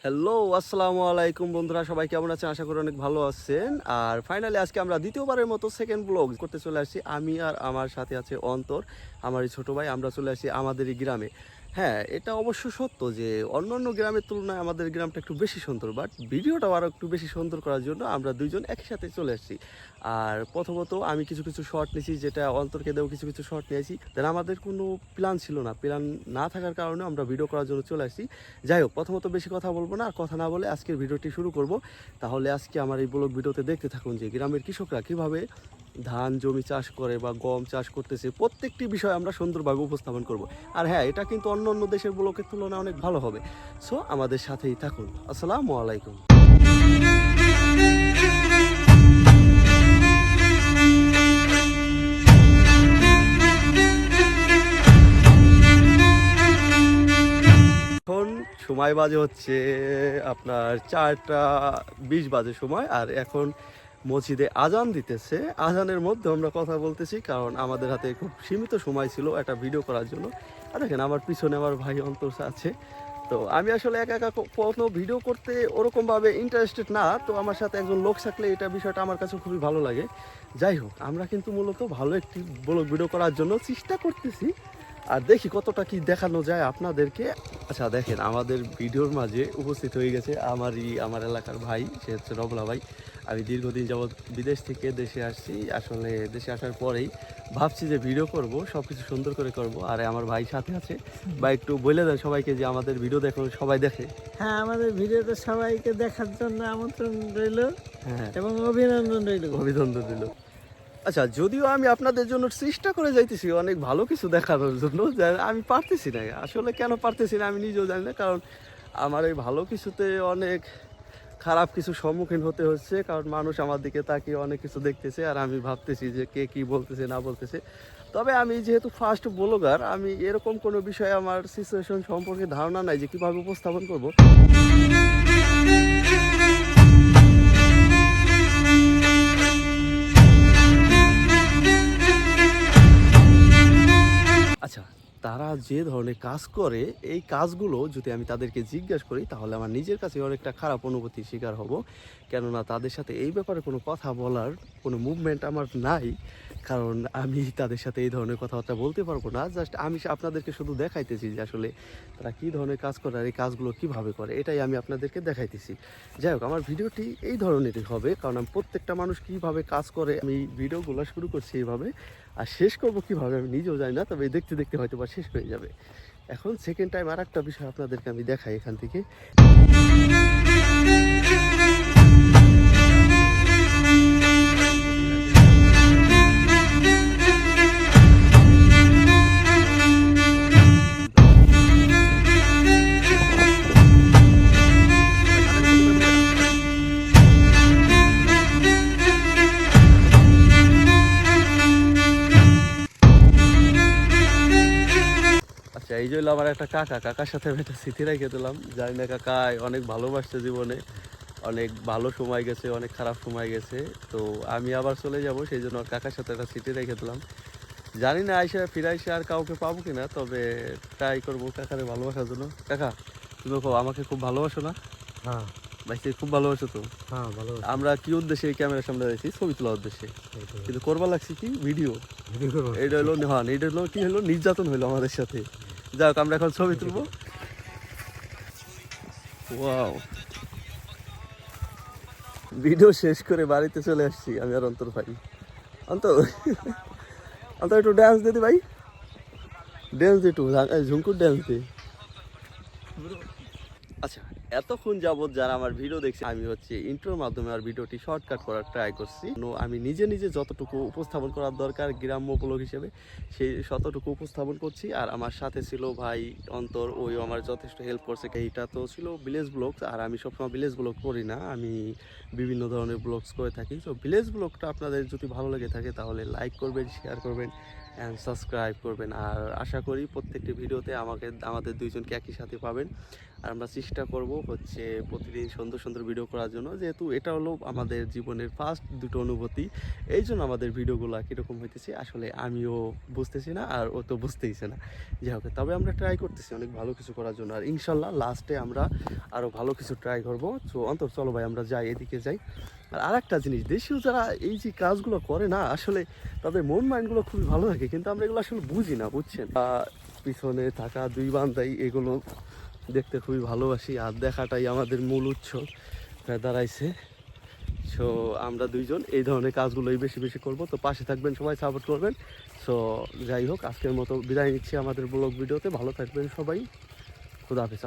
Hello, আসসালামু আলাইকুম বন্ধুরা, সবাই কেমন আছেন? আশা করি অনেক ভালো আছেন। আর ফাইনালি আজকে আমরা দ্বিতীয়বারের মতো সেকেন্ড ব্লগ করতে চলে আসছি। আমি আর আমার সাথে আছে অন্তর, আমার এই ছোটো ভাই। আমরা চলে আসছি আমাদেরই গ্রামে। হ্যাঁ, এটা অবশ্য সত্য যে অন্যান্য গ্রামের তুলনায় আমাদের গ্রামটা একটু বেশি সুন্দর, বাট ভিডিওটাও আরও একটু বেশি সুন্দর করার জন্য আমরা দুইজন একই সাথে চলে আসছি। আর প্রথমত আমি কিছু কিছু শর্ট নিয়েছি, যেটা অন্তরকে দেও কিছু কিছু শর্ট নিয়েছি। দেন আমাদের কোনো প্ল্যান ছিল না, প্ল্যান না থাকার কারণে আমরা ভিডিও করার জন্য চলে আসছি। যাই হোক, প্রথমত বেশি কথা বলবো না, আর কথা না বলে আজকের ভিডিওটি শুরু করব। তাহলে আজকে আমার এই ব্লগ ভিডিওতে দেখতে থাকুন যে গ্রামের কৃষকরা কীভাবে ধান জমি চাষ করে বা গম চাষ করতেছে, প্রত্যেকটি বিষয় আমরা সুন্দরভাবে উপস্থাপন করব। আর হ্যাঁ, এটা কিন্তু অন্য অন্য দেশের ব্লগের তুলনায় অনেক ভালো হবে। সো আমাদের সাথেই থাকুন। আসসালামু আলাইকুম। এখন সময় বাজে হচ্ছে আপনার 4টা 20 বাজে সময়। আর এখন মসজিদে আজান দিতেছে। আজানের মধ্যে আমরা কথা বলতেছি, কারণ আমাদের হাতে খুব সীমিত সময় ছিল একটা ভিডিও করার জন্য। আর দেখেন আমার পিছনে আমার ভাই অন্তর আছে। তো আমি আসলে একা একা কোনো ভিডিও করতে ওরকমভাবে ইন্টারেস্টেড না, তো আমার সাথে একজন লোক থাকলে এটা বিষয়টা আমার কাছে খুবই ভালো লাগে। যাই হোক, আমরা কিন্তু মূলত ভালো একটি ব্লগ ভিডিও করার জন্য চেষ্টা করতেছি, আর দেখি কতটা কি দেখানো যায় আপনাদেরকে। আচ্ছা দেখেন, আমাদের ভিডিওর মাঝে উপস্থিত হয়ে গেছে আমার এলাকার ভাই, সে হচ্ছে রবলা ভাই। আমি দীর্ঘদিন যাবৎ বিদেশ থেকে দেশে আসছি। আসলে দেশে আসার পরেই ভাবছি যে ভিডিও করব, সব কিছু সুন্দর করে করব। আর আমার ভাই সাথে আছে। ভাই একটু বলে দেন সবাইকে যে আমাদের ভিডিও দেখো, সবাই দেখে। হ্যাঁ, আমাদের ভিডিওটা সবাইকে দেখার জন্য আমন্ত্রণ রইল হ্যাঁ, এবং অভিনন্দন রইল। অভিনন্দন দিল। আচ্ছা, যদিও আমি আপনাদের জন্য চেষ্টা করে যাইতেছি অনেক ভালো কিছু দেখানোর জন্য, যে আমি পারতেছি না। আসলে কেন পারতেছি না আমি নিজেও জানি না, কারণ আমার এই ভালো কিছুতে অনেক খারাপ কিছু সম্মুখীন হতে হচ্ছে। কারণ মানুষ আমার দিকে তাকিয়ে অনেক কিছু দেখতেছে, আর আমি ভাবতেছি যে কে কি বলতেছে না বলতেছে। তবে আমি যেহেতু ফার্স্ট ব্লগার, আমি এরকম কোনো বিষয়ে আমার সিচুয়েশন সম্পর্কে ধারণা নাই যে কীভাবে উপস্থাপন করব। আচ্ছা, তারা যে ধরনের কাজ করে, এই কাজগুলো যদি আমি তাদেরকে জিজ্ঞাসা করি, তাহলে আমার নিজের কাছে অনেকটা খারাপ অনুভূতির শিকার হব। কেননা তাদের সাথে এই ব্যাপারে কোনো কথা বলার কোনো মুভমেন্ট আমার নাই, কারণ আমি তাদের সাথে এই ধরনের কথাবার্তা বলতে পারবো না। জাস্ট আমি আপনাদেরকে শুধু দেখাইতেছি যে আসলে তারা কী ধরনের কাজ করে আর এই কাজগুলো কীভাবে করে, এটাই আমি আপনাদেরকে দেখাইতেছি। যাই হোক, আমার ভিডিওটি এই ধরনেরই হবে, কারণ আমি প্রত্যেকটা মানুষ কীভাবে কাজ করে আমি ভিডিওগুলো শুরু করছি এইভাবে, আর শেষ করবো কীভাবে আমি নিজেও জানি না। তবে দেখতে দেখতে হয়তো বা শেষ হয়ে যাবে। এখন সেকেন্ড টাইম আর একটা বিষয় আপনাদেরকে আমি দেখাই এখান থেকে। আচ্ছা, এই যে হলো আমার একটা কাকার সাথে আমি একটা স্মৃতি রেখে দিলাম। জানি না, কাকা অনেক ভালোবাসছে জীবনে, অনেক ভালো সময় গেছে, অনেক খারাপ সময় গেছে। তো আমি আবার চলে যাব, সেই জন্য কাকার সাথে একটা স্মৃতি রেখে দিলাম। জানি না ফিরে আইসা আর কাউকে পাবো কিনা, তবে ট্রাই করবো কাকারে ভালোবাসার জন্য। কাকা, তুমি আমাকে খুব ভালোবাসো না? হ্যাঁ ভাই, খুব ভালোবাসো তো? হ্যাঁ, ভালো। আমরা কি উদ্দেশ্যে এই ক্যামেরার সামনে যাচ্ছি? ছবি তোলার উদ্দেশ্যে, কিন্তু করবা লাগছে কি ভিডিও। এটা হলো, হ্যাঁ, এটা হলো কি হলো, নির্যাতন হইলো আমাদের সাথে। যাই হোক, আমরা এখন ছবি তুলবো। ওয়াও, ভিডিও শেষ করে বাড়িতে চলে আসছি আমি আর অন্তর ভাই। অন্তর, অন্তর একটু ড্যান্স দিতে ভাই, ড্যান্স একটু, ঝুমকুর ড্যান্স দে। আচ্ছা, এতক্ষণ যাবৎ যারা আমার ভিডিও দেখছে, আমি হচ্ছে ইন্ট্রোর মাধ্যমে আর ভিডিওটি শর্টকাট করার ট্রাই করছি। আমি নিজে নিজে যতটুকু উপস্থাপন করার দরকার গ্রাম্য ব্লগ হিসেবে, সেই ততটুকু উপস্থাপন করছি। আর আমার সাথে ছিল ভাই অন্তর, ওই আমার যথেষ্ট হেল্প করছে। এইটা তো ছিল ভিলেজ ব্লগ, আর আমি সবসময় ভিলেজ ব্লগ করি না, আমি বিভিন্ন ধরনের ব্লগস করে থাকি। তো ভিলেজ ব্লগটা আপনাদের যদি ভালো লেগে থাকে তাহলে লাইক করবেন, শেয়ার করবেন অ্যান্ড সাবস্ক্রাইব করবেন। আর আশা করি প্রত্যেকটি ভিডিওতে আমাদের দুইজনকে একই সাথে পাবেন। আর আমরা চেষ্টা করব হচ্ছে প্রতিদিন সুন্দর সুন্দর ভিডিও করার জন্য, যেহেতু এটা হলো আমাদের জীবনের ফার্স্ট দুটো অনুভূতি। এই জন্য আমাদের ভিডিওগুলো কীরকম হইতেছে আসলে আমিও বুঝতেছি না, আর ও তো বুঝতেইছে না। যাই হোক, তবে আমরা ট্রাই করতেছি অনেক ভালো কিছু করার জন্য, আর ইনশাল্লাহ লাস্টে আমরা আরও ভালো কিছু ট্রাই করবো। তো অন্তর চলো ভাই আমরা যাই, এদিকে যাই। আর আরেকটা জিনিস, দেশীয় যারা এই যে কাজগুলো করে না, আসলে তাদের মন মাইন্ডগুলো খুবই ভালো থাকে, কিন্তু আমরা এগুলো আসলে বুঝি না, বুঝছেন। পিছনে থাকা দুই বান্দাই এগুলো দেখতে খুবই ভালোবাসি, আর দেখাটাই আমাদের মূল উৎস হয়ে দাঁড়াইছে। সো আমরা দুইজন এই ধরনের কাজগুলোই বেশি বেশি করব। তো পাশে থাকবেন, সবাই সাপোর্ট করবেন। সো যাই হোক, আজকের মতো বিদায় নিচ্ছি আমাদের ব্লগ ভিডিওতে। ভালো থাকবেন সবাই, খুদা হাফেজ।